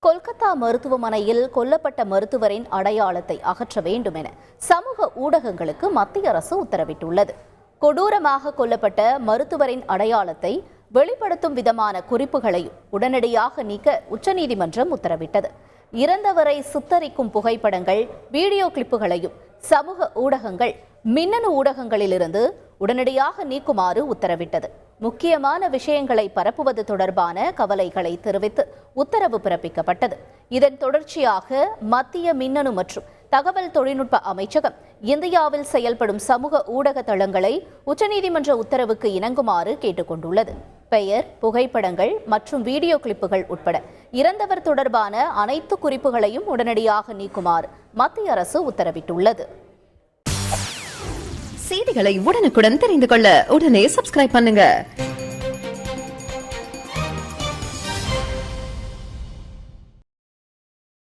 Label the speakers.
Speaker 1: கொல்கத்தா மருத்துவமனையில் கொல்லப்பட்ட மருத்துவரின் அடையாளத்தை அகற்ற வேண்டும் என சமூக ஊடகங்களுக்கு மத்திய அரசு உத்தரவிட்டுள்ளது. கொடூரமாக கொல்லப்பட்ட மருத்துவரின் அடையாளத்தை வெளிப்படுத்தும் விதமான குறிப்புகளையும் உடனடியாக நீக்க உச்சநீதிமன்றம் உத்தரவிட்டது. இறந்தவரை சித்தரிக்கும் புகைப்படங்கள், வீடியோ கிளிப்புகளையும் சமூக ஊடகங்கள், மின்னணு ஊடகங்களிலிருந்து உடனடியாக நீக்குமாறு உத்தரவிட்டது. முக்கியமான விஷயங்களை பரப்புவது தொடர்பான கவலைகளை தெரிவித்து உத்தரவு பிறப்பிக்கப்பட்டது. இதன் தொடர்ச்சியாக மத்திய மின்னணு மற்றும் தகவல் தொழில்நுட்ப அமைச்சகம் இந்தியாவில் செயல்படும் சமூக ஊடக தளங்களை உச்சநீதிமன்ற உத்தரவுக்கு இணங்குமாறு கேட்டுக்கொண்டுள்ளது. பெயர், புகைப்படங்கள் மற்றும் வீடியோ கிளிப்புகள் உட்பட இறந்தவர் தொடர்பான அனைத்து குறிப்புகளையும் உடனடியாக நீக்குமாறு மத்திய அரசு உத்தரவிட்டுள்ளது.
Speaker 2: செய்திகளை உடனுக்குடன் தெரிந்து கொள்ள உடனே சப்ஸ்கிரைப் பண்ணுங்க.